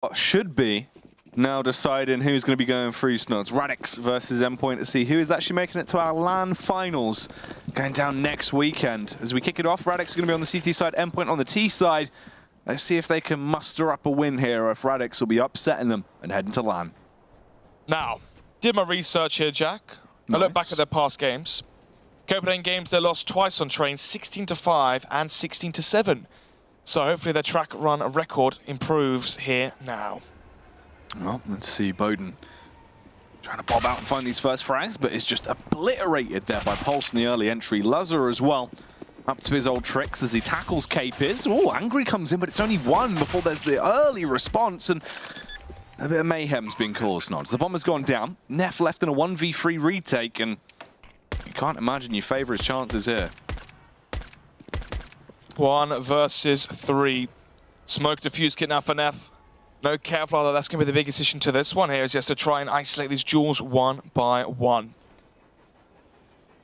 what should be now deciding who's going to be going through Snods. Radix versus Endpoint to see who is actually making it to our LAN finals going down next weekend. As we kick it off, Radix is going to be on the CT side, Endpoint on the T side. Let's see if they can muster up a win here or if Radix will be upsetting them and heading to LAN. Now, did my research here, Jack. I look back at their past games. Copenhagen games, they lost twice on train, 16-5 and 16-7. So hopefully their track run record improves here now. Well, let's see Bowden trying to bob out and find these first frags, but it's just obliterated there by Pulse in the early entry. Lazar as well, up to his old tricks as he tackles Capiz. Oh, Angry comes in, but it's only one before there's the early response, and a bit of mayhem's been caused. Nods. The bomber's gone down. Neff left in a 1v3 retake, and you can't imagine you favour his chances here. 1 versus 3. Smoke defuse kit now for Neff. No Kevlar, though. That's going to be the biggest issue to this one here, is just to try and isolate these duels one by one.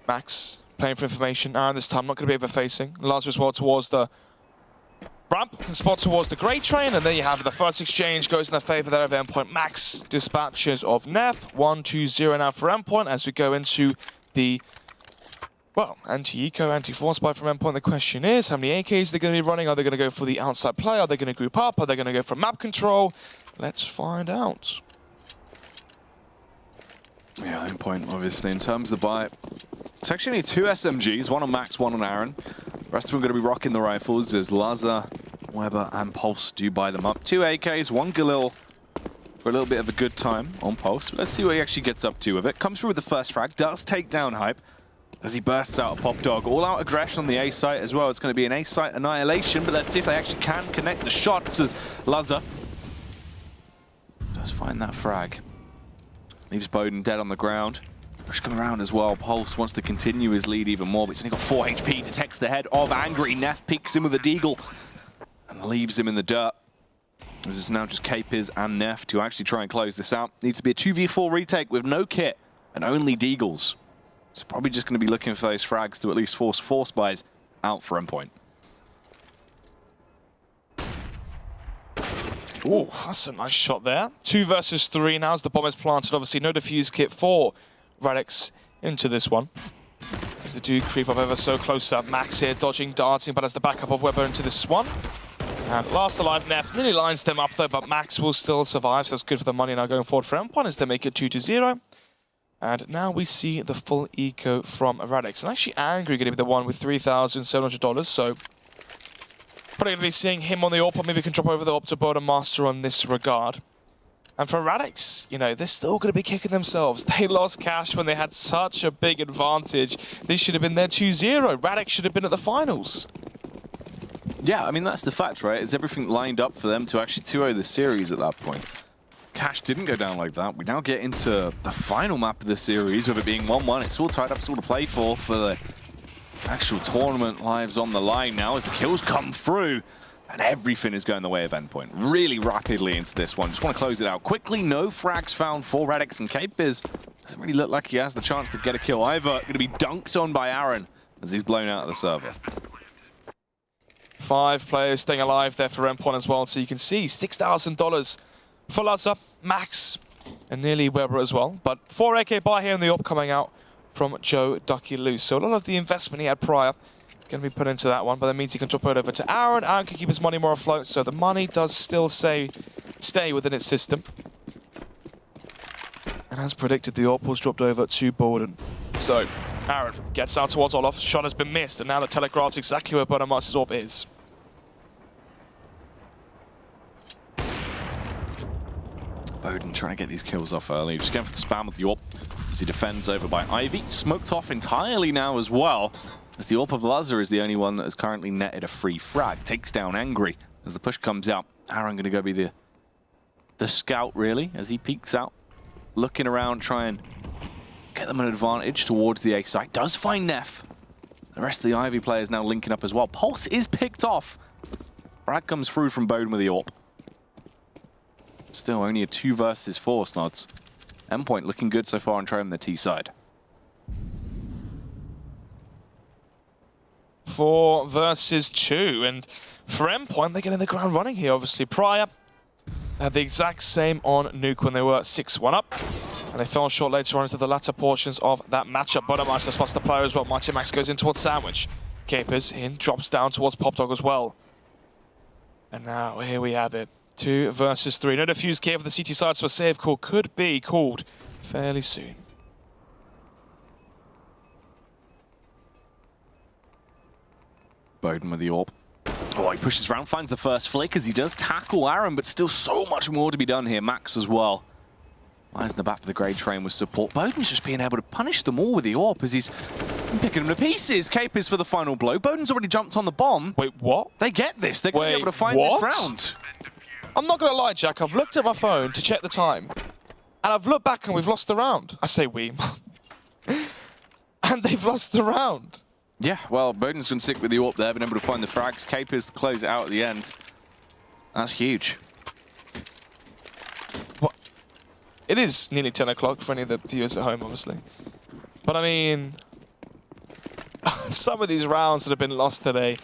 Max playing for information. Aaron this time not going to be over-facing. Lazar as well towards the ramp, can spot towards the Grey Train, and there you have it. The first exchange goes in the favour there of Endpoint. Max dispatches of Neff. 1-2-0 now for Endpoint as we go into the, well, anti-eco, anti-force buy from Endpoint. The question is, how many AKs are they going to be running? Are they going to go for the outside play? Are they going to group up? Are they going to go for map control? Let's find out. Yeah, Endpoint, obviously, in terms of the buy, it's actually only 2 SMGs, one on Max, one on Aaron. The rest of them are going to be rocking the rifles as Lazar, Weber, and Pulse do buy them up. 2 AKs, 1 Galil for a little bit of a good time on Pulse. But let's see what he actually gets up to with it. Comes through with the first frag, does take down Hype as he bursts out a Pop Dog. All-out aggression on the A site as well. It's going to be an A site annihilation, but let's see if they actually can connect the shots as Lazar does find that frag. Leaves Bowden dead on the ground. Rush coming around as well. Pulse wants to continue his lead even more, but he's only got 4 HP. Detects the head of Angry. Neff peeks him with a deagle and leaves him in the dirt. This is now just Capiz and Neff to actually try and close this out. Needs to be a 2v4 retake with no kit and only deagles. So probably just going to be looking for those frags to at least force force buys out for Endpoint. Oh, that's a nice shot there. 2 versus 3 now as the bomb is planted. Obviously, no defuse kit for Radix into this one. As they do creep up ever so close up. Max here dodging, darting, but as the backup of Weber into this one. And last alive, Neff nearly lines them up though, but Max will still survive, so that's good for the money now going forward for Endpoint as they make it 2-0. And now we see the full eco from Radix. And actually Angry going to be the one with $3,700, so probably going to be seeing him on the AWP, or maybe we can drop over the AWP to Boda Master on this regard. And for Radix, you know, they're still going to be kicking themselves. They lost cash when they had such a big advantage. This should have been their 2-0. Radix should have been at the finals. Yeah, I mean, that's the fact, right? Is everything lined up for them to actually 2-0 the series at that point? Cash didn't go down like that. We now get into the final map of the series, with it being 1-1. It's all tied up, it's all to play for the actual tournament. Lives on the line now as the kills come through. And everything is going the way of Endpoint. Really rapidly into this one. Just want to close it out quickly. No frags found for Radix, and Capiz doesn't really look like he has the chance to get a kill either. Going to be dunked on by Aaron as he's blown out of the server. 5 players staying alive there for Endpoint as well. So you can see $6,000 for Lazar, Max, and nearly Weber as well. But 4 AK buy here in the AWP coming out from Joe Ducky Loose. So a lot of the investment he had prior going to be put into that one, but that means he can drop it over to Aaron. Aaron can keep his money more afloat, so the money does still stay within its system. And as predicted, the AWP was dropped over to Bowden. So Aaron gets out towards Olof. Shot has been missed, and now that telegraphs exactly where Boda Master's AWP is. Bowden trying to get these kills off early. Just going for the spam with the AWP as he defends over by Ivy. Smoked off entirely now as well, as the AWP of Lazar is the only one that has currently netted a free frag. Takes down Angry as the push comes out. Aaron going to go be the scout, really, as he peeks out. Looking around, try and get them an advantage towards the A site. Does find Neff. The rest of the Ivy players now linking up as well. Pulse is picked off. Frag comes through from Bowden with the AWP. Still only a 2 versus 4, Snods. Endpoint looking good so far on trying the T side. 4 versus 2, and for Endpoint, they're getting the ground running here, obviously. Prior Had the exact same on Nuke when they were 6-1 up. And they fell short later on into the latter portions of that matchup. Bodamaster spots the player as well. Mighty Max goes in towards Sandwich. Capers in, drops down towards Pop Dog as well. And now here we have it. 2 versus 3. No defuse kit for the CT side, so a save call could be called fairly soon. Bowden with the AWP. Oh, he pushes around, finds the first flick as he does tackle Aaron, but still so much more to be done here. Max as well. Lies in the back of the grade train with support. Bowden's just being able to punish them all with the AWP as he's picking them to pieces. Capers for the final blow. Bowden's already jumped on the bomb. Wait, what? They get this. They're going to be able to find this round. I'm not going to lie, Jack. I've looked at my phone to check the time. And I've looked back and we've lost the round. I say we. And they've lost the round. Yeah, well, Bowden's going to stick with the AWP there, been able to find the frags. Capers to close it out at the end. That's huge. What? It is nearly 10 o'clock for any of the viewers at home, obviously. But I mean, some of these rounds that have been lost today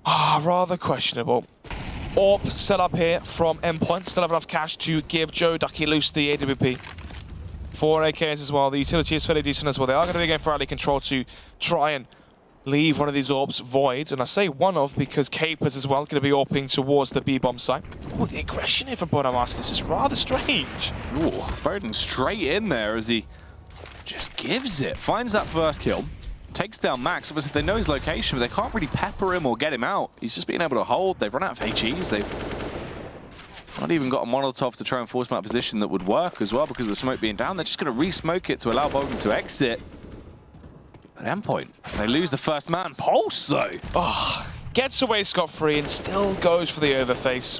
are rather questionable. AWP set up here from Endpoint. Still have enough cash to give Joe Ducky Loose the AWP. 4 AKs as well. The utility is fairly decent as well. They are going to be going for rally control to try and leave one of these AWPs void. And I say one of because Capers as well going to be AWPing towards the B-bomb site. Oh, the aggression here for Bodamaster. This is rather strange. Ooh, Bowden straight in there as he just gives it. Finds that first kill. Takes down Max. Obviously, they know his location, but they can't really pepper him or get him out. He's just being able to hold. They've run out of HEs. They've not even got a Molotov to try and force him out of position that would work as well because of the smoke being down. They're just going to re-smoke it to allow Bowden to exit. At Endpoint, they lose the first man. Pulse, though. Oh, gets away scot-free and still goes for the overface.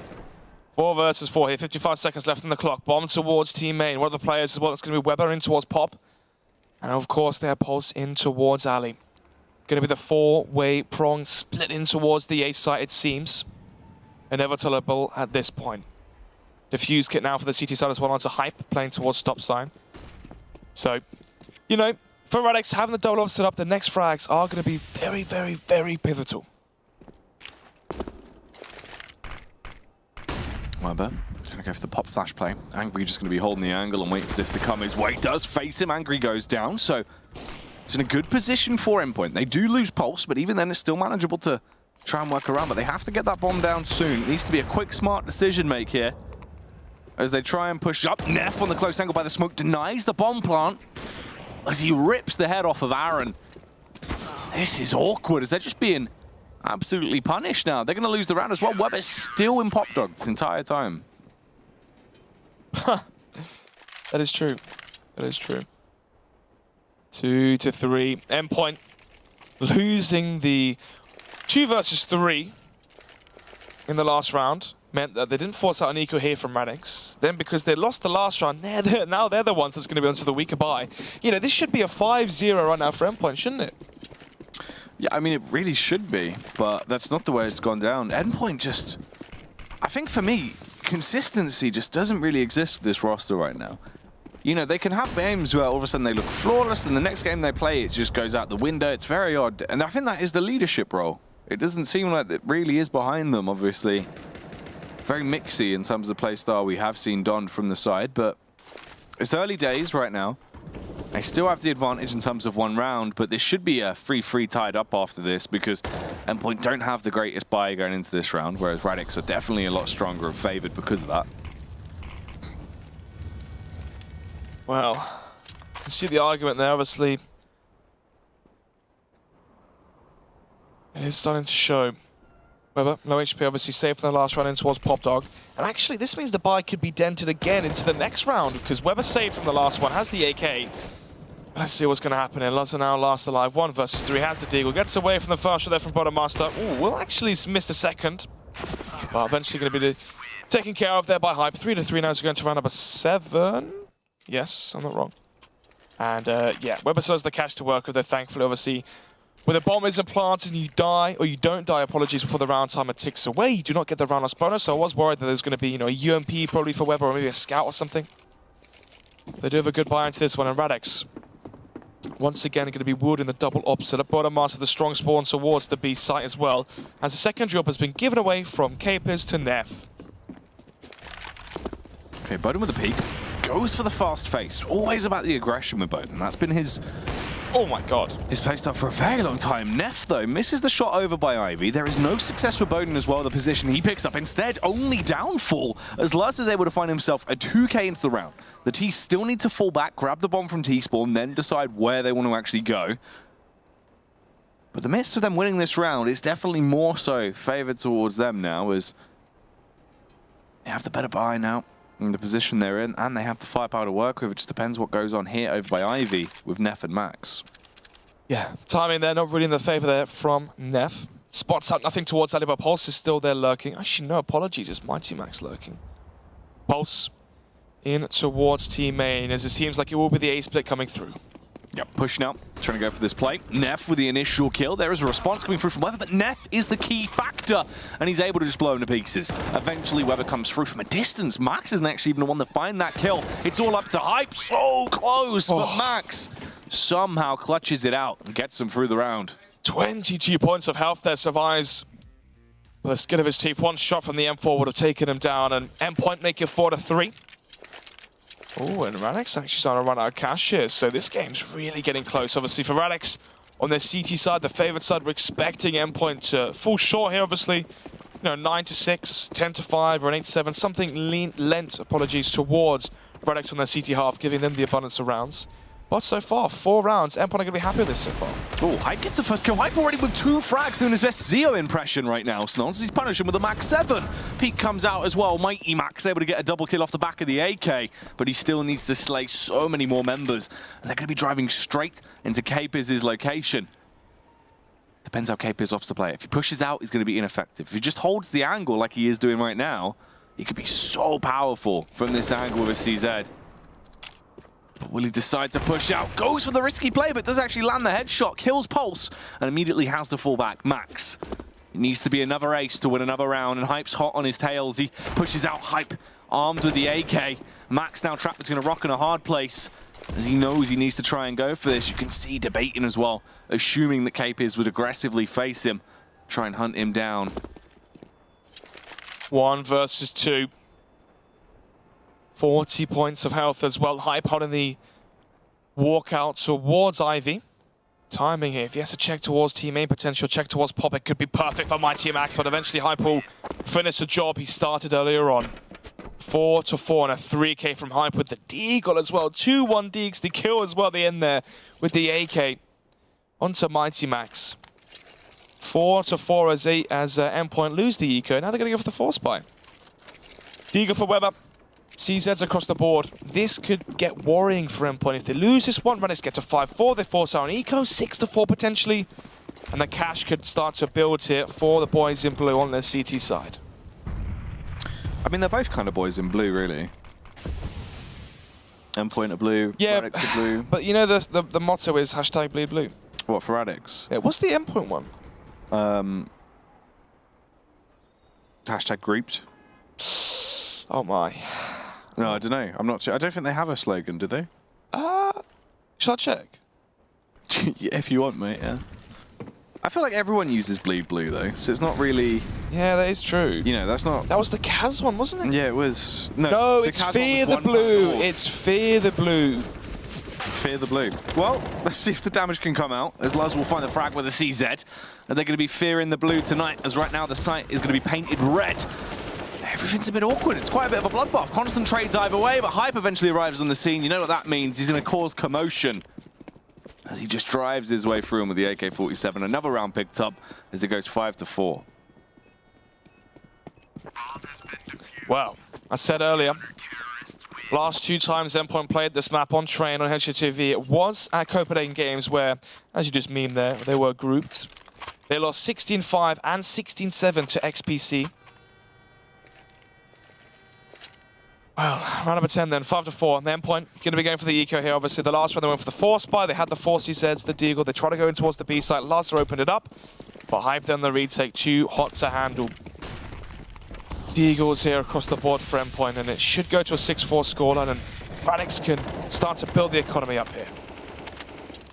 4 versus 4 here. 55 seconds left on the clock. Bomb towards team main. One of the players as well. It's going to be Weber in towards Pop. And of course, they have Pulse in towards Ali. Going to be the 4-way prong split in towards the A site, it seems. Inevitable at this point. Defuse kit now for the CT side as well onto Hype, playing towards stop sign. So, you know, for Radix, having the double up set up, the next frags are going to be very, very, very pivotal. Weber going to go for the pop flash play. Angry just going to be holding the angle and waiting for this to come his way. Does face him. Angry goes down. So it's in a good position for Endpoint. They do lose Pulse, but even then it's still manageable to try and work around. But they have to get that bomb down soon. It needs to be a quick, smart decision make here. As they try and push up. Neff on the close angle by the smoke denies the bomb plant as he rips the head off of Aaron. This is awkward as they're just being absolutely punished now. They're going to lose the round as well. Weber's still in Pop Dog this entire time. That is true. That is true. 2 to 3. Endpoint losing the 2 versus 3 in the last round. Meant that they didn't force out an eco here from Radix. Then because they lost the last round, now they're the ones that's going to be onto the weaker buy. You know, this should be a 5-0 right now for Endpoint, shouldn't it? Yeah, I mean, it really should be, but that's not the way it's gone down. Endpoint just, I think for me, consistency just doesn't really exist with this roster right now. You know, they can have games where all of a sudden they look flawless, and the next game they play, it just goes out the window. It's very odd, and I think that is the leadership role. It doesn't seem like it really is behind them, obviously. Very mixy in terms of the play style we have seen donned from the side, but it's early days right now. They still have the advantage in terms of one round, but this should be a 3-3 tied up after this because Endpoint don't have the greatest buy going into this round, whereas Radix are definitely a lot stronger and favored because of that. Well, you can see the argument there, obviously. It is starting to show. Weber, low HP, obviously safe from the last round in towards Pop Dog. And actually, this means the buy could be dented again into the next round because Weber saved from the last one, has the AK. Let's see what's going to happen here. Luzza now last alive. 1 versus 3, has the deagle, gets away from the first shot there from Bodamaster. Ooh, will actually miss the second. But eventually going to be taken care of there by Hype. 3 to 3 now, so going to round number 7. Yes, I'm not wrong. And yeah, Weber still has the cash to work with, though, thankfully, obviously. When the bomb isn't planted and you die, or you don't die, apologies, before the round timer ticks away, you do not get the round loss bonus. So I was worried that there's going to be, you know, a UMP probably for Weber, or maybe a scout or something. They do have a good buy into this one, and Radix, once again, going to be wielding the double opposite. At Bodamaster, the strong spawn towards the B site as well, as the secondary op has been given away from Capers to Neff. Okay, Bowden with the peek. Goes for the fast face. Always about the aggression with Bowden. That's been his... Oh my god. He's placed up for a very long time. Neff, though, misses the shot over by Ivy. There is no success for Bowden as well. The position he picks up instead, only downfall, as Luz is able to find himself a 2k into the round. The T still need to fall back, grab the bomb from T-Spawn, then decide where they want to actually go. But the midst of them winning this round is definitely more so favored towards them now, as they have the better buy now in the position they're in, and they have the firepower to work with. It just depends what goes on here over by Ivy with Neff and Max. Yeah, timing there, not really in the favor there from Neff. Spots out nothing towards Ali, but Pulse is still there lurking. Actually, no apologies, it's Mighty Max lurking. Pulse in towards team main, as it seems like it will be the A split coming through. Yep, pushing out, trying to go for this play. Neff with the initial kill. There is a response coming through from Weber, but Neff is the key factor, and he's able to just blow him to pieces. Eventually, Weber comes through from a distance. Max isn't actually even the one to find that kill. It's all up to Hype. So close, but Max somehow clutches it out and gets him through the round. 22 points of health there, survives with the skin of his teeth. One shot from the M4 would have taken him down, and Endpoint make it 4-3. Oh, and Radix actually starting to run out of cash here, so this game's really getting close. Obviously for Radix, on their CT side, the favored side, we're expecting Endpoint to fall short here, obviously. You know, 9-6, 10-5, or an 8-7, something lent, apologies, towards Radix on their CT half, giving them the abundance of rounds. But so far, 4 rounds, Endpoint are going to be happy with this so far. Oh, Hype gets the first kill. Hype already with 2 frags, doing his best Zeo impression right now. Snons, he's punishing with a Max 7. Peak comes out as well. Mighty Max able to get a double kill off the back of the AK, but he still needs to slay so many more members. And they're going to be driving straight into Capiz's location. Depends how Capiz opts to play. If he pushes out, he's going to be ineffective. If he just holds the angle like he is doing right now, he could be so powerful from this angle with a CZ. But will he decide to push out? Goes for the risky play, but does actually land the headshot, kills Pulse, and immediately has to fall back. Max. It needs to be another ace to win another round, and Hype's hot on his tails. He pushes out Hype, armed with the AK. Max now trapped between a rock and a hard place, as he knows he needs to try and go for this. You can see debating as well, assuming that Capiz would aggressively face him, try and hunt him down. 1 versus 2. 40 points of health as well. Hype holding the walkout towards Ivy. Timing here. If he has to check towards team A, potential check towards Pop, it could be perfect for Mighty Max, but eventually Hype will finish the job he started earlier on. 4-4 and a 3k from Hype with the Deagle as well. 2-1 Deags, the kill as well at the end there with the AK. Onto Mighty Max. 4-4 as Endpoint lose the eco. Now they're going to go for the force buy. Deagle for Weber. CZs across the board. This could get worrying for Endpoint. If they lose this one, Radix get to 5-4. They force out an eco, 6-4 potentially. And the cash could start to build here for the boys in blue on their CT side. I mean, they're both kind of boys in blue, really. Endpoint are blue, yeah, Radix are blue. But you know the motto is hashtag bleed blue. What, for Radix? Yeah, what's the Endpoint one? Hashtag grouped. Oh my. No, I don't know. I'm not sure. I don't think they have a slogan, do they? Shall I check? If you want, mate, yeah. I feel like everyone uses bleed blue, though, so it's not really... Yeah, that is true. You know, that's not... That was the Kaz one, wasn't it? Yeah, it was... No, the it's Kaz Fear the Blue. It's Fear the Blue. Fear the Blue. Well, let's see if the damage can come out, as Luz will find the frag with a CZ. And they're going to be fearing the blue tonight, as right now the site is going to be painted red. Everything's a bit awkward. It's quite a bit of a bloodbath. Constant trades either way, but Hype eventually arrives on the scene. You know what that means. He's going to cause commotion as he just drives his way through him with the AK-47. Another round picked up as it goes 5-4. Well, I said earlier, last 2 times Endpoint played this map on Train on HTV, it was at Copenhagen Games where, as you just memed there, they were grouped. They lost 16-5 and 16-7 to XPC. Well, round number 10 then, 5-4. The Endpoint going to be going for the eco here, obviously. The last one they went for the force buy. They had the 4 CZs, the Deagle. They try to go in towards the B site. Lazar opened it up, but Hype then the retake, too hot to handle. Deagles here across the board for Endpoint, and it should go to a 6-4 scoreline, and Radix can start to build the economy up here.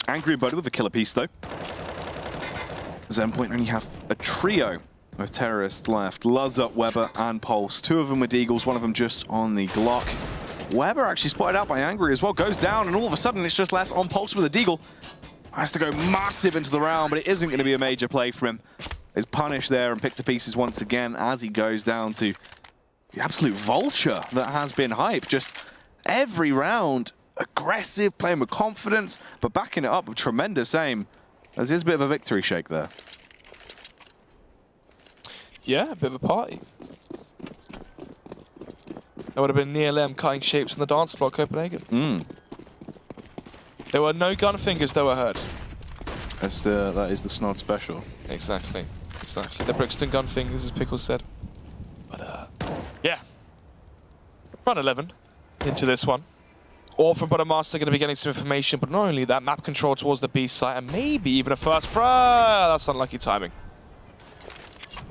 Angry Buddy with a killer piece, though. As Endpoint only have a trio with terrorists left. Luz up, Weber and Pulse. Two of them with Deagles, one of them just on the Glock. Weber actually spotted out by Angry as well, goes down, and all of a sudden it's just left on Pulse with a Deagle. Has to go massive into the round, but it isn't going to be a major play for him. Is punished there and picked to pieces once again as he goes down to the absolute vulture that has been Hype. Just every round, aggressive, playing with confidence, but backing it up with tremendous aim. There's a bit of a victory shake there. Yeah, a bit of a party. That would have been near them cutting shapes on the dance floor at Copenhagen. There were no gun fingers that were heard. That is the Snod special. Exactly. Exactly. The Brixton gun fingers, as Pickles said. But, yeah. Round 11 into this one. All from Bottom Master going to be getting some information, but not only that, map control towards the B site, and maybe even a first fry. That's unlucky timing.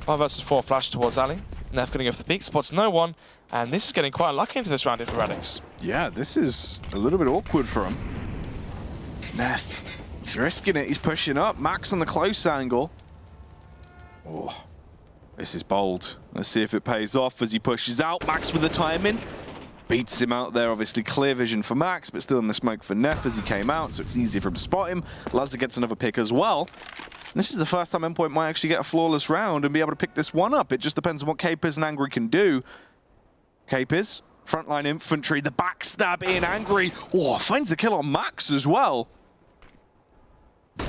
5 versus 4 flash towards Ali. Neff going to go for the peak, spots no one, and this is getting quite unlucky into this round for Radix. Yeah, this is a little bit awkward for him. Neff, he's risking it, he's pushing up. Max on the close angle. Oh, this is bold. Let's see if it pays off as he pushes out. Max with the timing. Beats him out there, obviously clear vision for Max, but still in the smoke for Neff as he came out, so it's easy for him to spot him. Lazar gets another pick as well. This is the first time Endpoint might actually get a flawless round and be able to pick this one up. It just depends on what Capers and Angry can do. Capers, frontline infantry, the backstab in Angry. Oh, finds the kill on Max as well.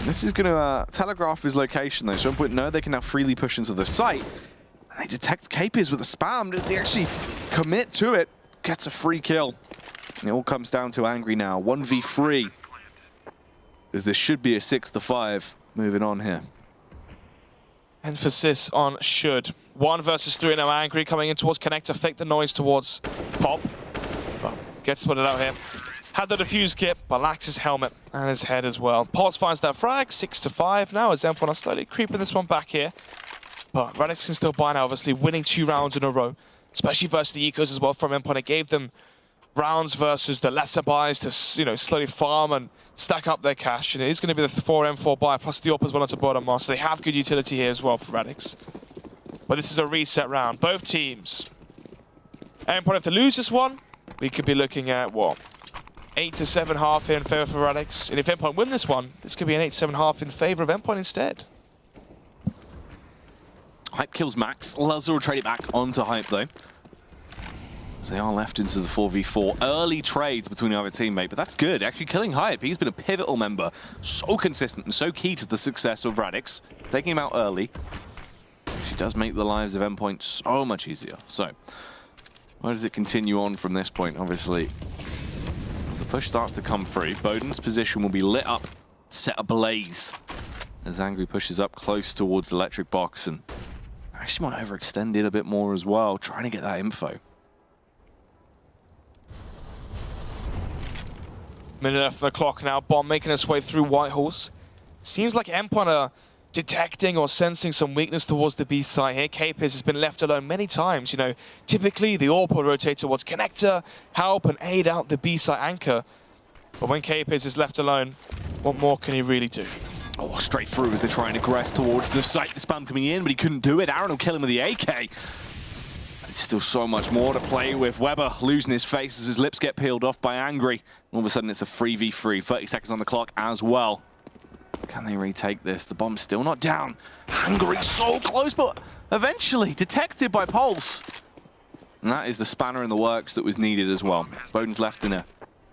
This is going to telegraph his location though, so Endpoint know they can now freely push into the site. And they detect Capers with a spam. Does he actually commit to it? Gets a free kill. And it all comes down to Angry now. 1v3. As this should be a 6-5. Moving on here. Emphasis on should. 1 versus 3 now. Angry coming in towards Connector. Fake the noise towards Pop. Well, gets spotted out here. Had the defuse kit, but lacks his helmet and his head as well. Pulse finds that frag. 6-5 now as Endpoint are slowly creeping this one back here. But Radix can still buy now, obviously winning 2 rounds in a row. Especially versus the Ecos as well from Endpoint. It gave them rounds versus the lesser buys to, you know, slowly farm and stack up their cash. And it is going to be the 4M4 buy plus the AWP as well onto Bottom Master. They have good utility here as well for Radix. But this is a reset round. Both teams. Endpoint, if they lose this one, we could be looking at, what, 8-7 here in favor for Radix. And if Endpoint win this one, this could be an 8-7 in favor of Endpoint instead. Hype kills Max. Lazar will trade it back onto Hype though. So they are left into the 4v4. Early trades between the other teammate, but that's good. Actually killing Hype. He's been a pivotal member. So consistent and so key to the success of Radix. Taking him out early. She does make the lives of Endpoint so much easier. So, where does it continue on from this point? Obviously, as the push starts to come through, Bowden's position will be lit up, set ablaze. As Angry pushes up close towards the electric box and actually might overextend it a bit more as well, trying to get that info. Minute left on the clock now. Bomb making its way through Whitehorse. Seems like Endpoint are detecting or sensing some weakness towards the B side here. Capers has been left alone many times. You know, typically the AWP will rotate towards Connector, help and aid out the B side anchor. But when Capers is left alone, what more can he really do? Oh, straight through as they try and aggress towards the site. The spam coming in, but he couldn't do it. Aaron will kill him with the AK. It's still so much more to play with. Weber losing his face as his lips get peeled off by Angry. All of a sudden, it's a 3v3. 30 seconds on the clock as well. Can they retake this? The bomb's still not down. Angry so close, but eventually detected by Pulse. And that is the spanner in the works that was needed as well. Bowden's left in a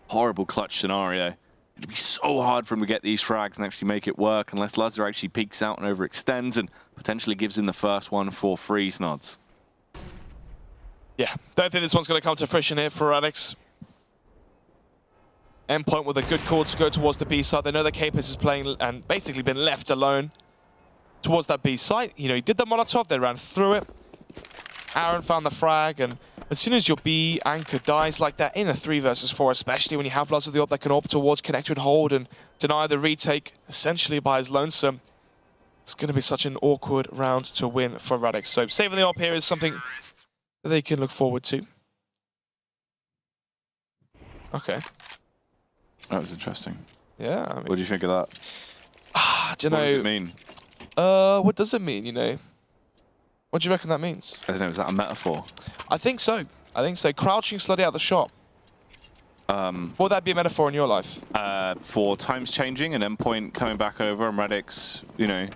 horrible clutch scenario. It'd be so hard for him to get these frags and actually make it work unless Lazar actually peeks out and overextends and potentially gives him the first one for free Snods. Yeah, don't think this one's going to come to fruition here for Radix. Endpoint with a good call to go towards the B side. They know that Capers is playing and basically been left alone towards that B site. You know, he did the Molotov, they ran through it. Aaron found the frag, and as soon as your B anchor dies like that in a 3 versus 4, especially when you have lots of the AWP that can AWP towards Connector and hold and deny the retake essentially by his lonesome, it's going to be such an awkward round to win for Radix. So saving the AWP here is something that they can look forward to. Okay. That was interesting. Yeah. I mean, what do you think of that? I don't know. What does it mean? What does it mean, you know? What do you reckon that means? I don't know, is that a metaphor? I think so. I think so. Crouching slowly out the shot. Would that be a metaphor in your life? For times changing and Endpoint coming back over and Radix, you know,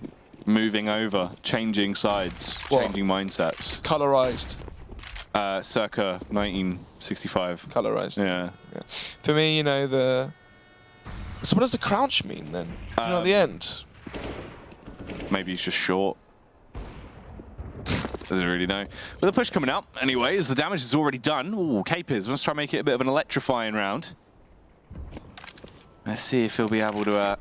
moving over, changing sides, changing mindsets. Colorized. Circa 1965. Colorized. Yeah. For me, you know, So what does the crouch mean then? You know, at the end? Maybe he's just short. Doesn't really know. With the push coming up, anyway, as the damage is already done. Ooh, Capers, let's try and make it a bit of an electrifying round. Let's see if he'll be able to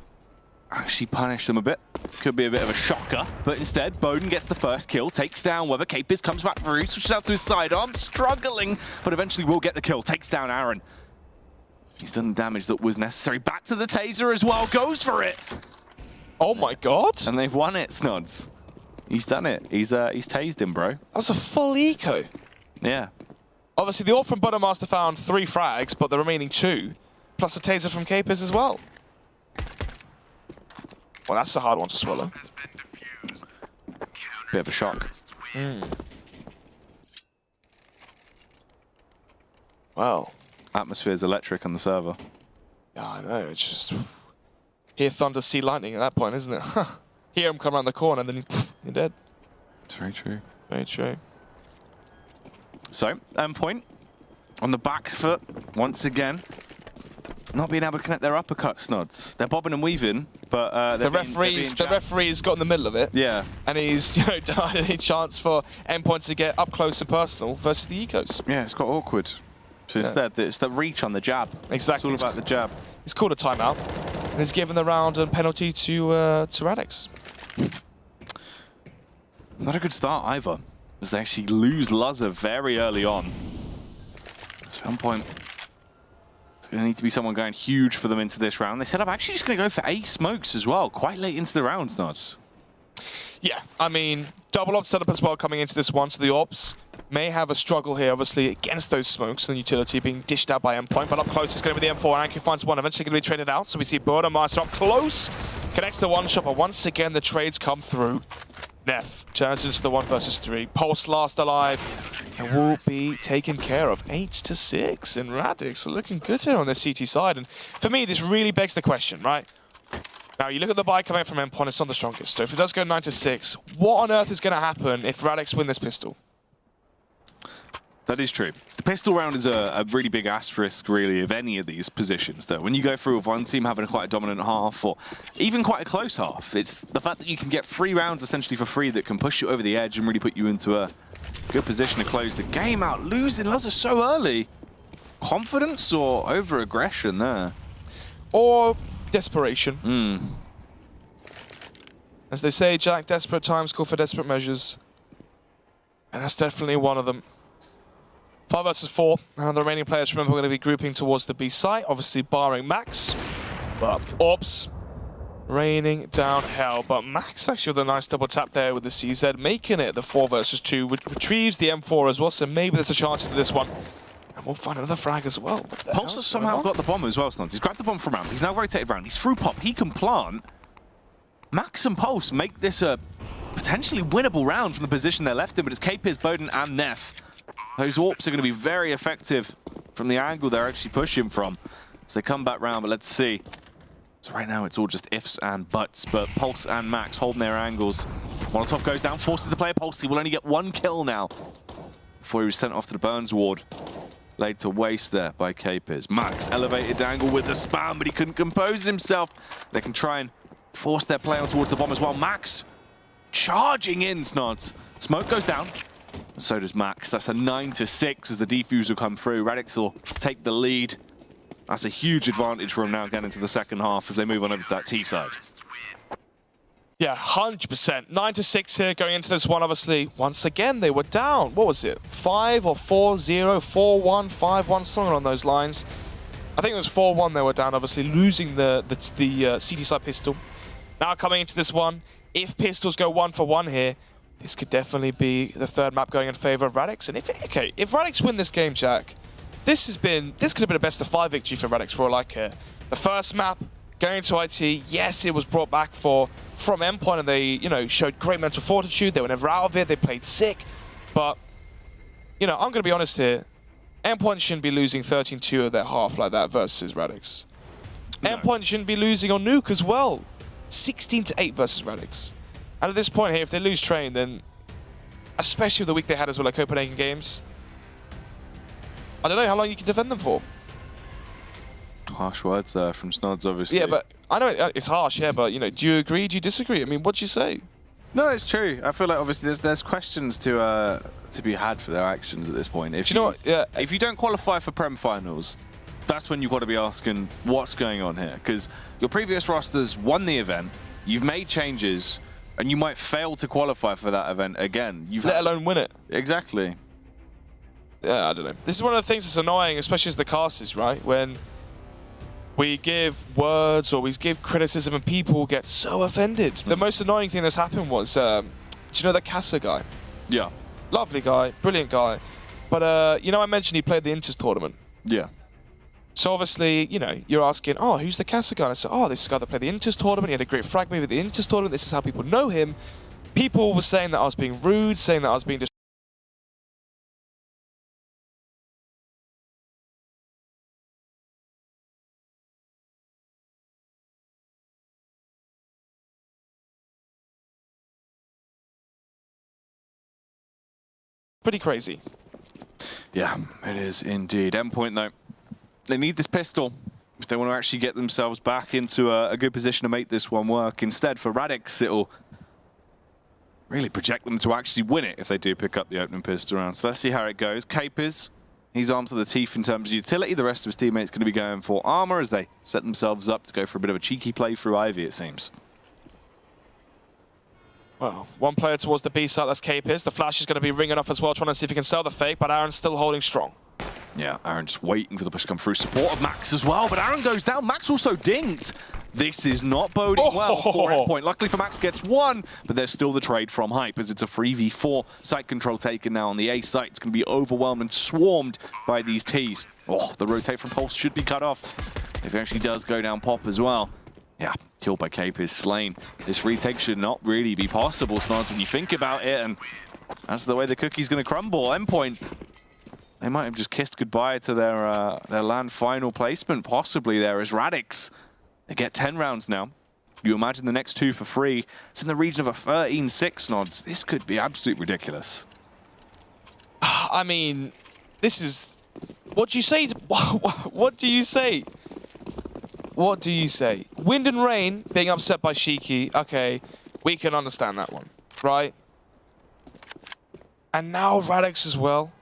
actually punish them a bit. Could be a bit of a shocker, but instead, Bowden gets the first kill, takes down Weber. Capers comes back through, switches out to his sidearm, struggling, but eventually will get the kill, takes down Aaron. He's done the damage that was necessary. Back to the taser as well, goes for it. Oh my god. And they've won it, Snods. He's done it. He's tased him, bro. That's a full eco. Yeah. Obviously, the AWP from Buttermaster found 3 frags, but the remaining 2, plus a taser from Capers as well. Well, that's a hard one to swallow. Bit of a shock. Well. Atmosphere's electric on the server. Yeah, I know. It's just... Hear thunder, see lightning at that point, isn't it? Hear him come around the corner, and then you're dead. It's very true. Very true. So, Endpoint on the back foot once again. Not being able to connect their uppercut, Snods. They're bobbing and weaving, but the referee's got in the middle of it. Yeah. And he's denied any chance for Endpoint to get up close and personal versus the ecos. Yeah, it's got awkward. So instead, it's the reach on the jab. Exactly. It's all about the jab. He's called a timeout. And he's given the round and penalty to Radix. Not a good start either, as they actually lose Luzza very early on. So at one point, it's going to need to be someone going huge for them into this round. They said I'm actually just going to go for 8 smokes as well, quite late into the round, Snods. Yeah, I mean, double op setup as well coming into this one, so the ops may have a struggle here, obviously, against those smokes and utility being dished out by Endpoint, but up close it's going to be the M4. Anki finds one, eventually going to be traded out, so we see Buttermaster up close, connects the one shot, but once again the trades come through. Neff turns into the 1 versus 3. Pulse last alive and will be taken care of. 8-6, and Radix are looking good here on the CT side. And for me, this really begs the question, right? Now, you look at the buy coming from Endpoint, it's not the strongest. So if it does go 9-6, what on earth is going to happen if Radix win this pistol? That is true. The pistol round is a really big asterisk, really, of any of these positions, though. When you go through with one team having quite a dominant half, or even quite a close half, it's the fact that you can get 3 rounds essentially for free that can push you over the edge and really put you into a good position to close the game out. Losing Luzza so early. Confidence or over-aggression there? Or desperation. As they say, Jack, desperate times call for desperate measures. And that's definitely one of them. 5 versus 4, and the remaining players, remember, we're going to be grouping towards the B site, obviously barring Max. But Orbs raining down hell. But Max actually with a nice double tap there with the CZ, making it the 4 versus 2, which retrieves the M4 as well, so maybe there's a chance into this one. And we'll find another frag as well. Pulse has somehow got the bomb as well, Snods. He's grabbed the bomb from Ramp. He's now rotated round. He's through pop. He can plant. Max and Pulse make this a potentially winnable round from the position they're left in, but it's Capers, Bowden, and Neff. Those AWPs are going to be very effective from the angle they're actually pushing from. So they come back round, but let's see. So right now it's all just ifs and buts, but Pulse and Max holding their angles. Molotov goes down, forces the player Pulse. He will only get 1 kill now before he was sent off to the Burns ward. Laid to waste there by Capers. Max elevated angle with the spam, but he couldn't compose himself. They can try and force their play on towards the bomb as well. Max charging in, Snods. Smoke goes down. So does Max. That's a 9-6 as the defuse will come through. Radix will take the lead. That's a huge advantage for him now getting into the second half as they move on over to that T side. Yeah, 100%. 9-6 here going into this one, obviously. Once again, they were down. What was it? 5 or 4-0, 4-1, 5-1, somewhere on those lines. I think it was 4-1 they were down, obviously, losing the CT side pistol. Now coming into this one, if pistols go 1 for 1 here, this could definitely be the 3rd map going in favor of Radix. And if Radix win this game, Jack, this could have been a best of 5 victory for Radix for all I care. The first map going to IT, yes, it was brought back from Endpoint, and they, you know, showed great mental fortitude. They were never out of it. They played sick. But, you know, I'm going to be honest here. Endpoint shouldn't be losing 13-2 of their half like that versus Radix. No. Endpoint shouldn't be losing on Nuke as well. 16-8 versus Radix. And at this point here, if they lose Train, then, especially with the week they had as well at Copenhagen Games, I don't know how long you can defend them for. Harsh words there from Snods, obviously. Yeah, but I know it's harsh, yeah, but, you know, do you agree, do you disagree? I mean, what do you say? No, it's true. I feel like, obviously, there's questions to be had for their actions at this point. If you know what? Yeah. If you don't qualify for Prem Finals, that's when you've got to be asking what's going on here. Because your previous rosters won the event, you've made changes, and you might fail to qualify for that event again. Let alone win it. Exactly. Yeah, I don't know. This is one of the things that's annoying, especially as the casters, right? When we give words or we give criticism and people get so offended. The most annoying thing that's happened was, do you know that Casa guy? Yeah. Lovely guy, brilliant guy. But, you know, I mentioned he played the Inters tournament. Yeah. So obviously, you know, you're asking, oh, who's the Casa guy? And I said, oh, this guy that played the Inters tournament. He had a great frag move at the Inters tournament. This is how people know him. People were saying that I was being rude, saying that I was being pretty crazy. Yeah, it is indeed. Endpoint, though, they need this pistol if they want to actually get themselves back into a good position to make this one work. Instead, for Radix, it'll really project them to actually win it if they do pick up the opening pistol round. So let's see how it goes. Capers, he's armed to the teeth in terms of utility. The rest of his teammates going to be going for armor as they set themselves up to go for a bit of a cheeky play through Ivy, it seems. Well, one player towards the B side, that's Capers. The flash is going to be ringing off as well, trying to see if he can sell the fake, but Aaron's still holding strong. Yeah, Aaron just waiting for the push to come through. Support of Max as well, but Aaron goes down. Max also dinged. This is not boding well for Endpoint. Luckily for Max, gets one, but there's still the trade from Hype as it's a 3v4. Site control taken now on the A site. It's going to be overwhelmed and swarmed by these Ts. Oh, the rotate from Pulse should be cut off. If it actually does go down Pop as well. Yeah, killed by Cape is slain. This retake should not really be possible, Snods, when you think about it, and that's the way the cookie's going to crumble. Endpoint, they might have just kissed goodbye to their LAN final placement, possibly there, as Radix. They get 10 rounds now. You imagine the next 2 for free. It's in the region of a 13-6, Nods. This could be absolutely ridiculous. I mean, this is... What do you say? What do you say? What do you say? Wind and Rain being upset by Shiki. Okay, we can understand that one, right? And now Radix as well.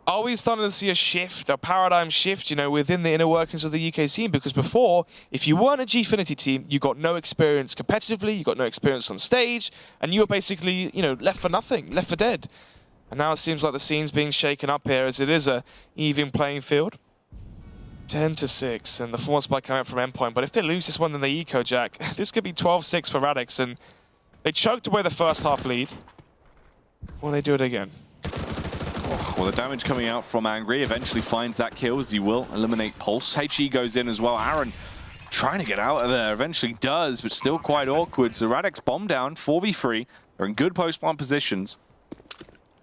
Are we starting to see a shift, a paradigm shift, you know, within the inner workings of the UK scene? Because before, if you weren't a Gfinity team, you got no experience competitively, you got no experience on stage, and you were basically, you know, left for nothing, left for dead. And now it seems like the scene's being shaken up here as it is a even playing field. 10-6, and the form spike coming out from Endpoint. But if they lose this one, then they eco-jack. This could be 12-6 for Radix, and they choked away the first half lead. Will they do it again? Oh, well, the damage coming out from Angry eventually finds that kill as he will eliminate Pulse. HE goes in as well. Aaron trying to get out of there, eventually does, but still quite awkward. So Radix bomb down, 4v3. They're in good post-plant positions.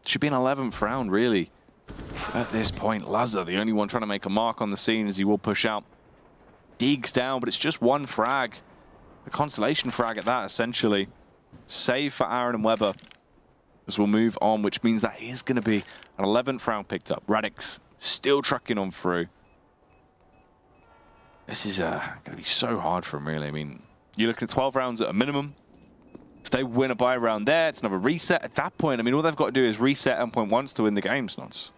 Should be an 11th round, really. At this point, Lazza, the only one trying to make a mark on the scene as he will push out. Deeg's down, but it's just one frag. A consolation frag at that, essentially. Save for Aaron and Weber as we'll move on, which means that is going to be an 11th round picked up. Radix still trucking on through. This is going to be so hard for him, really. I mean, you're looking at 12 rounds at a minimum. If they win a buy round there, it's another reset at that point. I mean, all they've got to do is reset Endpoint once to win the game, Snods.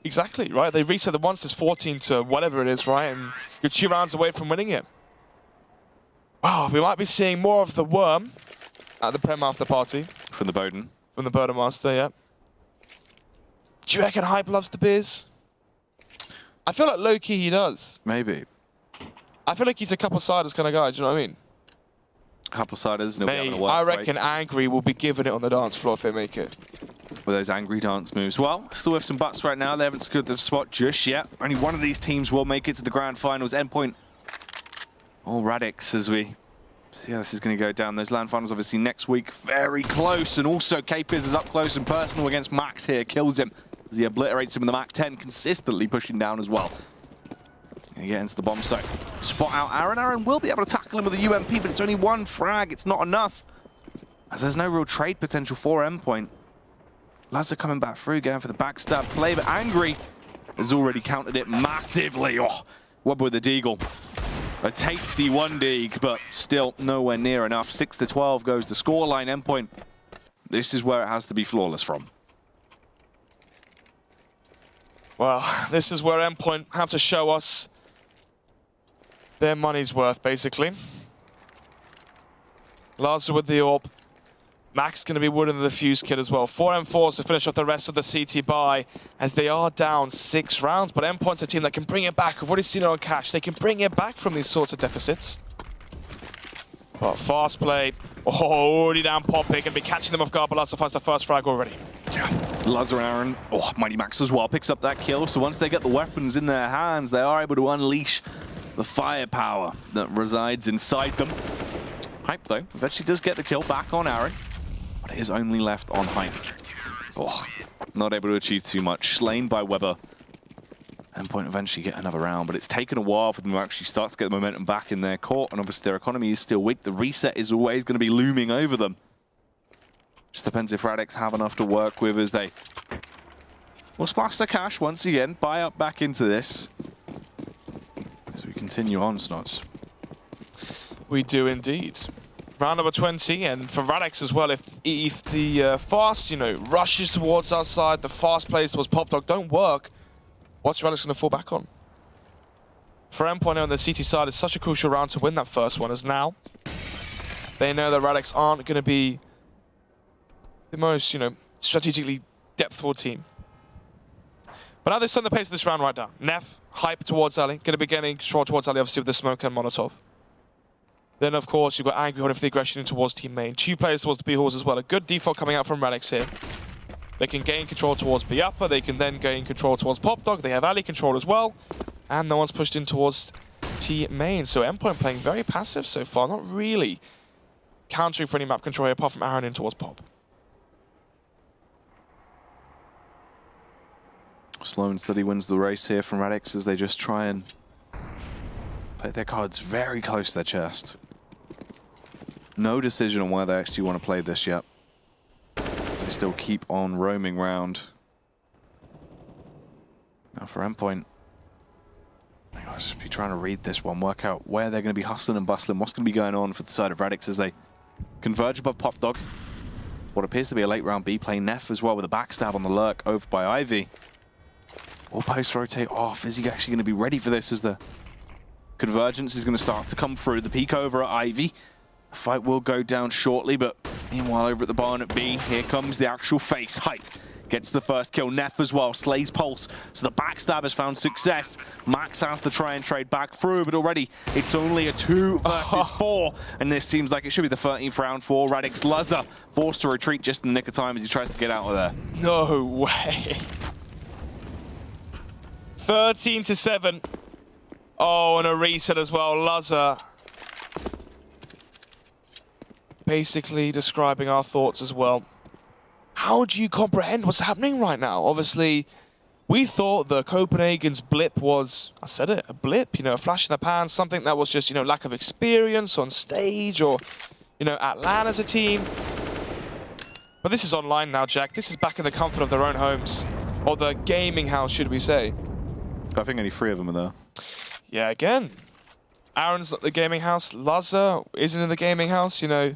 Exactly, right? They reset the once, it's 14 to whatever it is, right? And you're 2 rounds away from winning it. Wow, we might be seeing more of the Worm at the Prem after party. From the Bowden. From the Bowden Master, yeah. Do you reckon Hype loves the beers? I feel like low-key he does. Maybe. I feel like he's a couple ciders kind of guy, do you know what I mean? Couple ciders, and Mate, I reckon Angry will be giving it on the dance floor if they make it. With those angry dance moves. Well, still have some butts right now. They haven't secured the spot just yet. Only one of these teams will make it to the grand finals. Endpoint All Radix as we see how this is going to go down. Those LAN finals obviously next week, very close. And also K-Piz is up close and personal against Max here, kills him as he obliterates him in the Mach 10, consistently pushing down as well. Gonna get into the bomb site, spot out Aaron. Aaron will be able to tackle him with a UMP, but it's only one frag, it's not enough. As there's no real trade potential for Endpoint. Lazar coming back through, going for the backstab play, but Angry has already countered it massively. Oh, Wub with the deagle. A tasty one deag, but still nowhere near enough. 6-12 goes the scoreline. Endpoint, this is where it has to be flawless from. Well, this is where Endpoint have to show us their money's worth, basically. Lazar with the AWP. Max going to be winning the fuse kit as well. 4 M4s to finish off the rest of the CT buy as they are down 6 rounds. But Endpoint's a team that can bring it back. We've already seen it on Cash. They can bring it back from these sorts of deficits. But fast play. Oh, already down Poppy. Going to be catching them off guard, but Lazar finds the first frag already. Yeah. Lazar and Aaron, oh, Mighty Max as well, picks up that kill. So once they get the weapons in their hands, they are able to unleash the firepower that resides inside them. Hype, though, eventually does get the kill back on Aaron. But it is only left on Hype. Oh, not able to achieve too much. Slain by Weber. Endpoint eventually get another round, but it's taken a while for them to actually start to get the momentum back in their court, and obviously their economy is still weak. The reset is always going to be looming over them. Just depends if Radix have enough to work with as they will splash the cash once again, buy up back into this. As we continue on, Snots. We do indeed. Round number 20, and for Radix as well, if the fast, rushes towards our side, the fast plays towards Popdog don't work, what's Radix going to fall back on? For Endpoint on the CT side, it's such a crucial round to win that first one, as now they know that Radix aren't going to be the most, strategically depthful team. But now they've set the pace of this round right down. Neff, Hype towards Ali, going to be getting control towards Ali, obviously with the smoke and Molotov. Then, of course, you've got Angry holding for the aggression in towards team main. 2 players towards the B-halls as well. A good default coming out from Radix here. They can gain control towards B upper. They can then gain control towards Popdog. They have Ali control as well. And no one's pushed in towards T main. So Endpoint playing very passive so far. Not really countering for any map control here, apart from Aaron in towards Pop. Slow and steady wins the race here from Radix as they just try and play their cards very close to their chest. No decision on where they actually want to play this yet. They still keep on roaming round. Now for Endpoint, they gotta just be trying to read this one, work out where they're going to be hustling and bustling, what's going to be going on for the side of Radix as they converge above Popdog. What appears to be a late round B play. Neff as well with a backstab on the lurk over by Ivy. Or post rotate off. Is he actually going to be ready for this as the convergence is going to start to come through? The peek over at Ivy. The fight will go down shortly, but meanwhile over at the barn at B, here comes the actual face. Hype gets the first kill. Neff as well slays Pulse, so the backstab has found success. Max has to try and trade back through, but already it's only a 2 versus 4, and this seems like it should be the 13th round for Radix. Lazar forced to retreat just in the nick of time as he tries to get out of there. No way. 13-7. Oh, and a reset as well. Lazar basically describing our thoughts as well. How do you comprehend what's happening right now? Obviously, we thought the Copenhagen's blip was, I said it, a blip, a flash in the pan, something that was just, lack of experience on stage or, at LAN as a team. But this is online now, Jack. This is back in the comfort of their own homes. Or the gaming house, should we say. I think only 3 of them are there. Yeah, again. Aaron's not the gaming house. Lazar isn't in the gaming house, Yeah.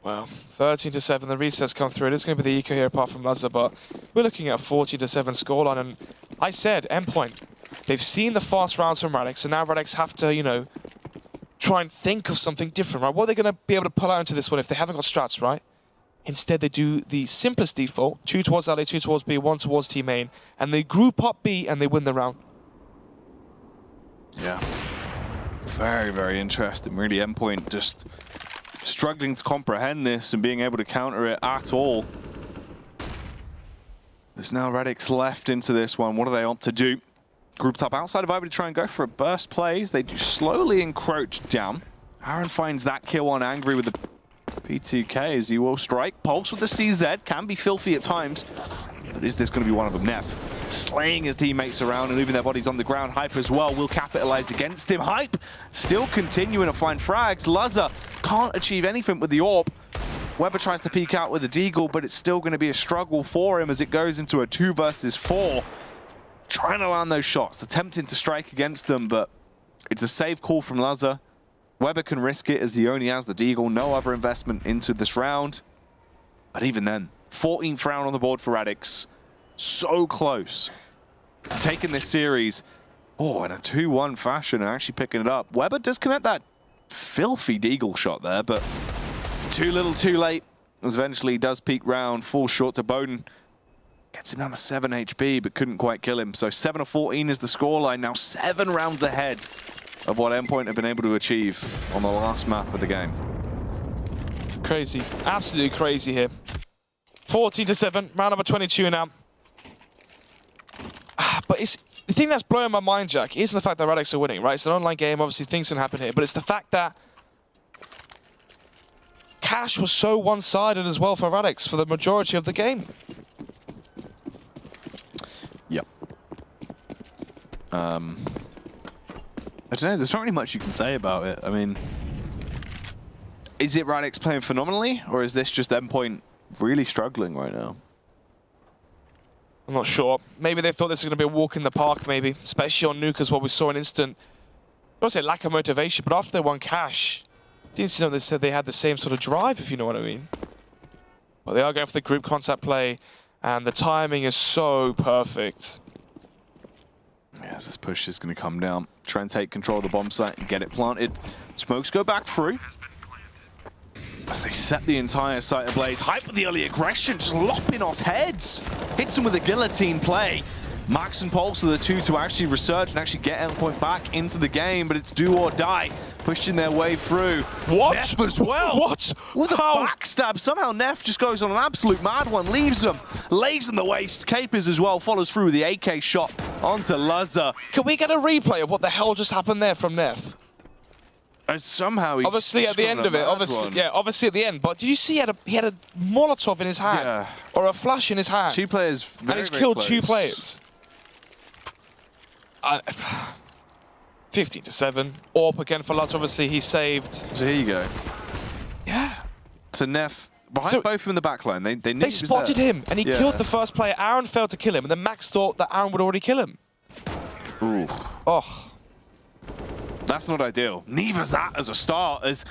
Well, 13-7. The resets come through. It is going to be the eco here apart from Lazar, but we're looking at a 40-7 scoreline. And I said, Endpoint, they've seen the fast rounds from Radix, and now Radix have to, try and think of something different, right? What are they going to be able to pull out into this one if they haven't got strats, right? Instead, they do the simplest default, 2 towards LA, 2 towards B, 1 towards T main, and they group up B and they win the round. Yeah. Very, very interesting. Really, Endpoint just struggling to comprehend this and being able to counter it at all. There's now Radix left into this one. What do they opt to do? Grouped up outside of Ivy to try and go for a burst plays. They do slowly encroach down. Aaron finds that kill on Angry with the P2K as he will strike. Pulse with the CZ can be filthy at times. But is this going to be one of them? Neff slaying his teammates around and leaving their bodies on the ground. Hype as well will capitalize against him. Hype still continuing to find frags. Luzza can't achieve anything with the AWP. Weber tries to peek out with a deagle, but it's still going to be a struggle for him as it goes into a 2 versus 4. Trying to land those shots, attempting to strike against them, but it's a safe call from Luzza. Weber can risk it as he only has the deagle. No other investment into this round. But even then, 14th round on the board for Radix. So close to taking this series. Oh, in a 2-1 fashion and actually picking it up. Weber does connect that filthy deagle shot there, but too little too late. As eventually does peak round, falls short to Bowden. Gets him down to 7 HP, but couldn't quite kill him. So 7 of 14 is the scoreline. Now 7 rounds ahead of what Endpoint have been able to achieve on the last map of the game. Crazy. Absolutely crazy here. 14-7, round number 22 now. But it's the thing that's blowing my mind, Jack, isn't the fact that Radix are winning, right? It's an online game, obviously things can happen here, but it's the fact that Cash was so one-sided as well for Radix for the majority of the game. Yep. I don't know, there's not really much you can say about it. I mean, is it Radix playing phenomenally, or is this just Endpoint really struggling right now? I'm not sure. Maybe they thought this was going to be a walk in the park, maybe. Especially on Nuke as well. We saw an instant, I don't say lack of motivation, but after they won Cash, didn't see them. They said they had the same sort of drive, if you know what I mean. But they are going for the group contact play, and the timing is so perfect. Yeah, as this push is going to come down. Try and take control of the bomb site and get it planted. Smokes go back through. As they set the entire site ablaze. Hype with the early aggression, just lopping off heads. Hits him with a guillotine play. Max and Pulse are the two to actually resurge and actually get Endpoint back into the game, but it's do or die. Pushing their way through. What? Neff as well. What? With a backstab. Somehow Neff just goes on an absolute mad one. Leaves him. Lays in the waist. Capers as well. Follows through with the AK shot onto Luzza. Can we get a replay of what the hell just happened there from Neff? Somehow he obviously at the end of it, obviously at the end. But did you see he had a Molotov in his hand, yeah, or a flash in his hand? 2 players, very, and he's very killed close. 2 players. 15-7. AWP again for Lutz. Obviously he saved. So here you go. Yeah. So Neff behind both of them in the back line. They knew They spotted him, and he killed the first player. Aaron failed to kill him, and then Max thought that Aaron would already kill him. Ooh. Oh. That's not ideal. Neither's that as a start, as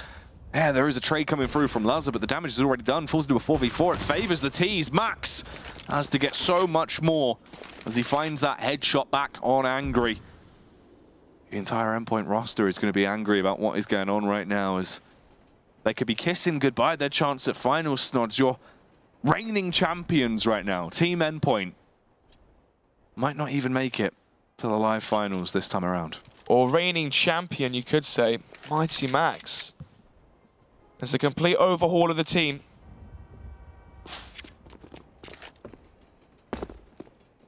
yeah, there is a trade coming through from Luzza, but the damage is already done. Falls into a 4v4. It favors the T's. Max has to get so much more as he finds that headshot back on Angry. The entire Endpoint roster is going to be angry about what is going on right now, as they could be kissing goodbye their chance at finals, Snods. You're reigning champions right now. Team Endpoint might not even make it to the live finals this time around. Or reigning champion, you could say. Mighty Max. There's a complete overhaul of the team.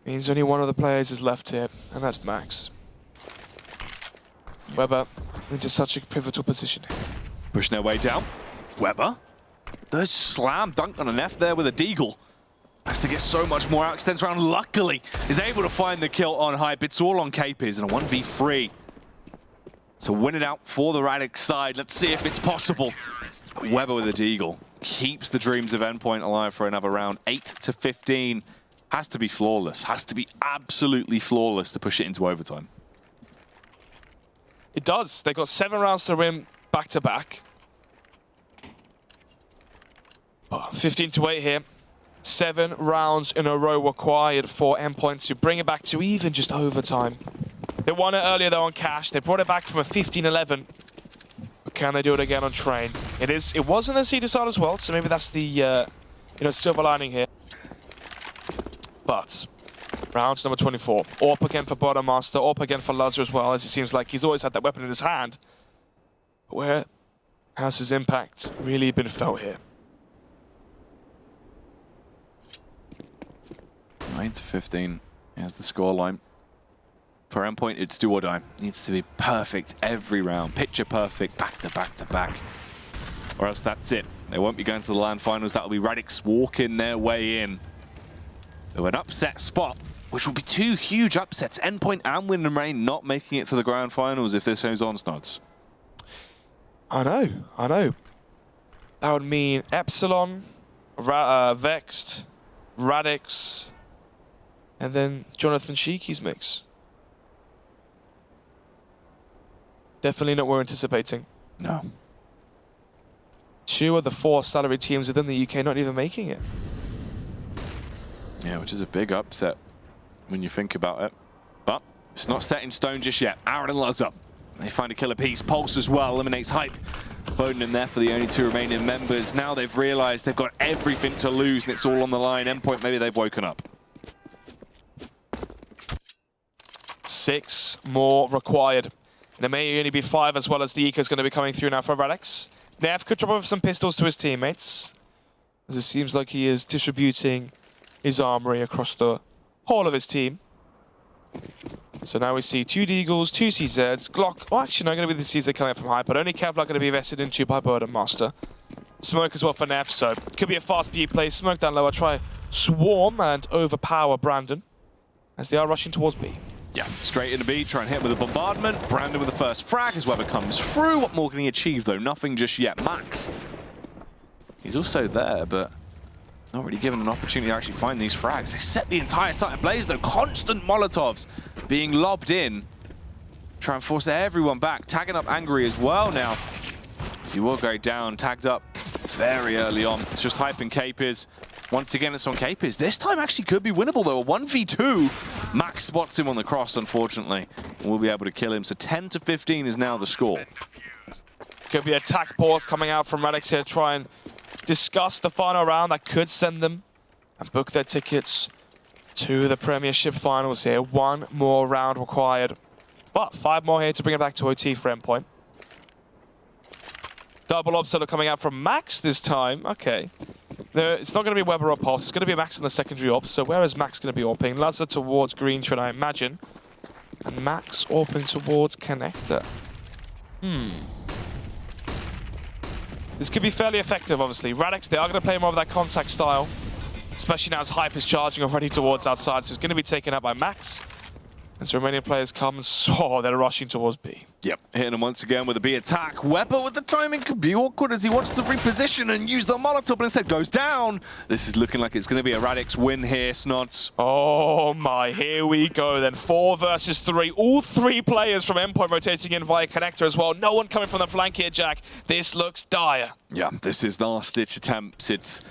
Means only one of the players is left here, and that's Max. Weber into such a pivotal position. Pushing their way down. Weber does slam dunk on an F there with a deagle. Has to get so much more out. Extends around. Luckily, is able to find the kill on Hype. It's all on Capers and a 1v3. So win it out for the Radix side. Let's see if it's possible. Weber with a deagle keeps the dreams of Endpoint alive for another round. 8-15. Has to be flawless. Has to be absolutely flawless to push it into overtime. It does. They got 7 rounds to win back-to-back. 15-8 here. 7 rounds in a row required for Endpoint to bring it back to even just overtime. They won it earlier though on Cash. They brought it back from a 15-11. But can they do it again on Train? It was in the C side as well, so maybe that's the silver lining here. But round number 24. AWP again for Bodermaster. AWP again for Luzza as well, as it seems like he's always had that weapon in his hand. But where has his impact really been felt here? 9-15. Here's the scoreline. For Endpoint, it's do or die. Needs to be perfect every round. Picture perfect, back to back to back. Or else that's it. They won't be going to the LAN finals. That'll be Radix walking their way in to an upset spot, which will be two huge upsets. Endpoint and Wind and Rain not making it to the grand finals if this goes on, Snods. I know. That would mean Epsilon, Vexed, Radix, and then Jonathan Shiki's mix. Definitely not what we're anticipating. No. 2 of the 4 salary teams within the UK not even making it. Yeah, which is a big upset when you think about it. But it's not set in stone just yet. Aaron and Luz up. They find a killer piece. Pulse as well, eliminates Hype. Bowden in there for the only 2 remaining members. Now they've realized they've got everything to lose and it's all on the line. Endpoint, maybe they've woken up. 6 more required. There may only be 5 as well as the Eco's going to be coming through now for Radix. Nev could drop off some pistols to his teammates, as it seems like he is distributing his armory across the whole of his team. So now we see 2 Deagles, 2 CZs, Glock. Oh, actually, no, going to be the CZ coming up from Hype, but only Kevlar going to be invested into by Bird and Master. Smoke as well for Nev, so could be a fast B play. Smoke down lower, try swarm and overpower Brandon as they are rushing towards B. Yeah, straight into B, try and hit him with a bombardment. Brandon with the first frag as Weber comes through. What more can he achieve, though? Nothing just yet. Max, he's also there, but not really given an opportunity to actually find these frags. They set the entire site ablaze, though. Constant Molotovs being lobbed in. Try and force everyone back. Tagging up Angry as well now. So he will go down, tagged up very early on. It's just Hype and Capers. Once again, it's on Capers. This time actually could be winnable, though. A 1v2. Max spots him on the cross, unfortunately. And we'll be able to kill him. So 10-15 is now the score. Could be attack pause coming out from Radix here to try and discuss the final round that could send them and book their tickets to the Premiership finals here. 1 more round required. But 5 more here to bring it back to OT for Endpoint. Double obstacle coming out from Max this time. Okay. It's not going to be Weber or Pulse. It's going to be Max in the secondary op. So where is Max going to be orping? Lazar towards Green Tree, I imagine. And Max orping towards Connector. This could be fairly effective, obviously. Radix, they are going to play more of that contact style. Especially now as Hype is charging already towards outside. So it's going to be taken out by Max. As the Romanian players come and saw, they're rushing towards B. Yep, hitting him once again with a B attack. Weber with the timing could be awkward as he wants to reposition and use the Molotov, but instead goes down. This is looking like it's going to be a Radix win here, Snods. Oh my, here we go then. 4 versus 3. All 3 players from Endpoint rotating in via Connector as well. No one coming from the flank here, Jack. This looks dire. Yeah, this is last-ditch attempts. It's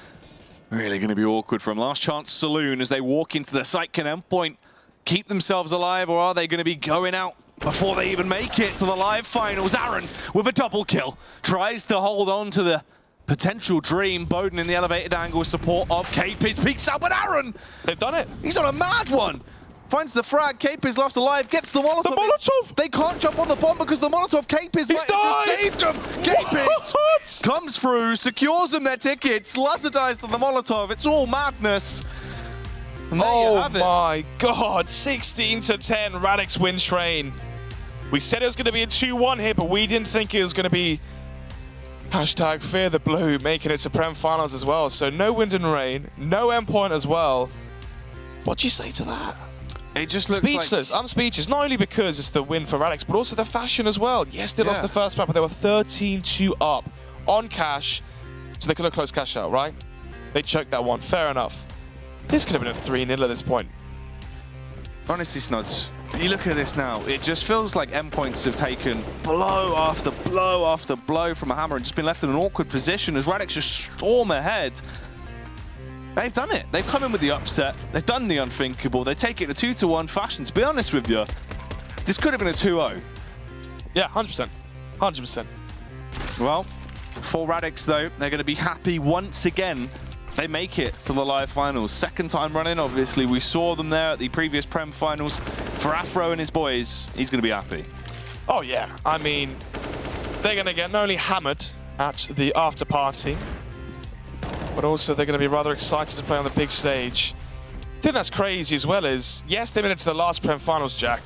really going to be awkward from Last Chance Saloon as they walk into the site. Can Endpoint keep themselves alive, or are they going to be going out before they even make it to the live finals? Aaron with a double kill tries to hold on to the potential dream. Bowden in the elevated angle, support of Capers peeks out, but Aaron, they've done it. He's on a mad one. Finds the frag. Capers left alive, gets the Molotov. The Molotov! They can't jump on the bomb because the Molotov Capers might have just saved them. Capers comes through, secures them their tickets, Lazar dies to the Molotov. It's all madness. Oh my god, 16-10, Radix wins train. We said it was going to be a 2-1 here, but we didn't think it was going to be hashtag Fear the Blue, making it to Prem Finals as well. So no Wind and Rain, no Endpoint as well. What do you say to that? It just looks speechless. I'm speechless, not only because it's the win for Radix, but also the fashion as well. Yes, they lost the first map, but they were 13-2 up on cash, so they could have closed cash out, right? They choked that one, fair enough. This could have been a 3-0 at this point. Honestly, Snods, you look at this now, it just feels like Endpoints have taken blow after blow after blow from a hammer and just been left in an awkward position as Radix just storm ahead. They've done it. They've come in with the upset. They've done the unthinkable. They take it in a 2-1 fashion. To be honest with you, this could have been a 2-0. Yeah, 100%. 100%. Well, for Radix, though, they're going to be happy once again. They make it to the live finals. Second time running, obviously. We saw them there at the previous Prem finals. For Afro and his boys, he's going to be happy. Oh, yeah. I mean, they're going to get not only hammered at the after party, but also they're going to be rather excited to play on the big stage thing that's crazy as well is, yes, they made it to the last Prem finals, Jack,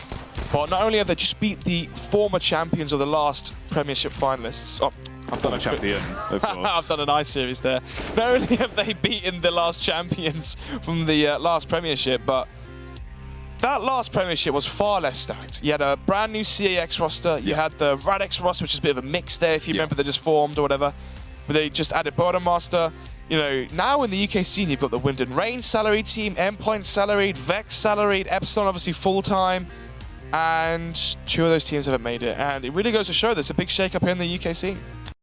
but not only have they just beat the former champions of the last Premiership finalists. Oh, I've done a champion, of course. I've done an ice series there. Not only have they beaten the last champions from the last Premiership, but that last Premiership was far less stacked. You had a brand new CAX roster. You had the Radix roster, which is a bit of a mix there, if you remember, they just formed or whatever. But they just added Master. You know, now in the UK scene, you've got the Wind and Rain salaried team, Endpoint salaried, Vex salaried, Epsilon obviously full-time, and 2 of those teams haven't made it. And it really goes to show there's a big shake-up here in the UK scene.